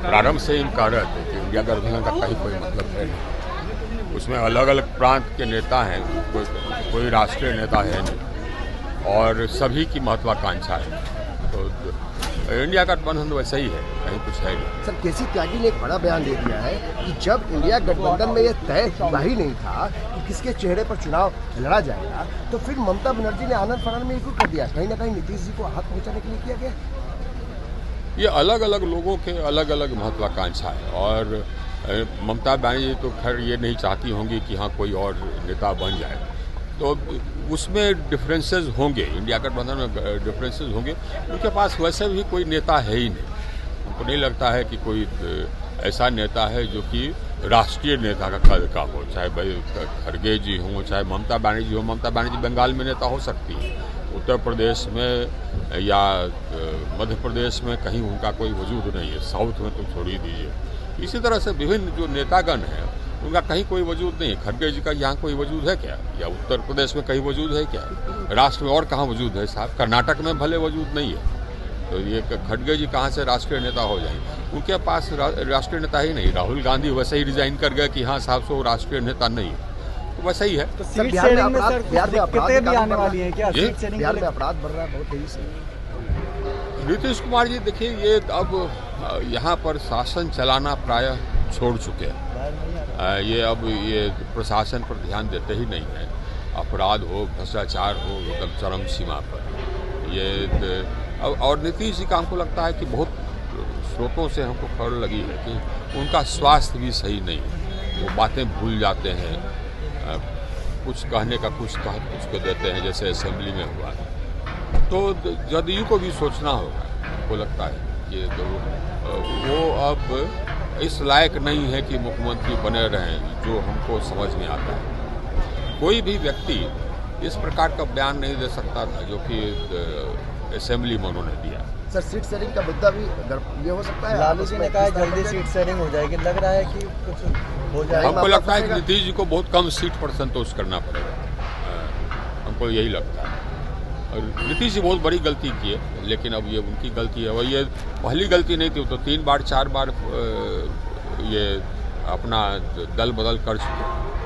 प्रारंभ से ही कह रहे थे कि इंडिया गठबंधन का कहीं कोई मतलब है नहीं। उसमें अलग अलग प्रांत के नेता हैं, कोई राष्ट्रीय नेता है नहीं और सभी की महत्वाकांक्षा है। तो इंडिया गठबंधन वैसे ही है, कहीं कुछ है नहीं। सर, केसी त्यागी ने एक बड़ा बयान दे दिया है कि जब इंडिया गठबंधन में ये तय हुआ ही नहीं था कि किसके चेहरे पर चुनाव लड़ा जाएगा, तो फिर ममता बनर्जी ने आनंद फानंद में क्यों कर दिया? कहीं ना कहीं नीतीश जी को हाथ पहुंचाने के लिए किया गया। ये अलग अलग लोगों के अलग अलग महत्वाकांक्षा है और ममता बनर्जी तो खैर ये नहीं चाहती होंगी कि हाँ कोई और नेता बन जाए, तो उसमें डिफरेंसेस होंगे, इंडिया गठबंधन में डिफरेंसेस होंगे। उनके पास वैसे भी कोई नेता है ही नहीं। उनको नहीं लगता है कि कोई ऐसा नेता है जो कि राष्ट्रीय नेता का कद का हो, चाहे भाई खड़गे जी हों, चाहे ममता बनर्जी हो। ममता बनर्जी बंगाल में नेता हो सकती है, उत्तर प्रदेश में या मध्य प्रदेश में कहीं उनका कोई वजूद नहीं है, साउथ में तो छोड़ ही दीजिए। इसी तरह से विभिन्न जो नेतागण हैं उनका कहीं कोई वजूद नहीं है। खड़गे जी का यहाँ कोई वजूद है क्या? या उत्तर प्रदेश में कहीं वजूद है क्या? राष्ट्र में और कहाँ वजूद है साहब? कर्नाटक में भले वजूद नहीं है, तो ये खड़गे जी कहाँ से राष्ट्रीय नेता हो जाएंगे? उनके पास राष्ट्रीय नेता ही नहीं। राहुल गांधी वैसे ही रिजाइन कर गए कि हाँ साहब सो राष्ट्रीय नेता नहीं है, तो वैसा ही है। तो सीट शेयरिंग में सर दिक्कतें भी आने वाली हैं क्या? सीट शेयरिंग बिहार में अपराध बढ़ रहा है बहुत तेजी से। नीतीश कुमार जी देखिए, ये अब यहाँ पर शासन चलाना प्रायः छोड़ चुके हैं। ये अब ये प्रशासन पर ध्यान देते ही नहीं है। अपराध हो, भ्रष्टाचार हो, एकदम चरम सीमा पर ये और नीतीश जी का हमको लगता है कि बहुत स्रोतों से हमको खबर लगी है कि उनका स्वास्थ्य भी सही नहीं है। वो बातें भूल जाते हैं, कुछ कहने का कुछ को देते हैं, जैसे असेंबली में हुआ। तो जदयू को भी सोचना होगा, हमको लगता है कि वो अब इस लायक नहीं है कि मुख्यमंत्री बने रहें, जो हमको समझ में आता है। कोई भी व्यक्ति इस प्रकार का बयान नहीं दे सकता था जो कि असेंबली में उन्होंने दिया। सर, सीट शेयरिंग का मुद्दा भी ये हो सकता है। लालू जी ने कहा जल्दी सीट शेयरिंग हो जाएगी, लग रहा है कि कुछ हो जाएगा। हमको लगता है कि नीतीश जी को बहुत कम सीट पर संतोष करना पड़ेगा, हमको यही लगता है। और नीतीश जी बहुत बड़ी गलती की है, लेकिन अब ये उनकी गलती है। और ये पहली गलती नहीं थी, तो 3 बार 4 बार ये अपना दल बदल कर चुके।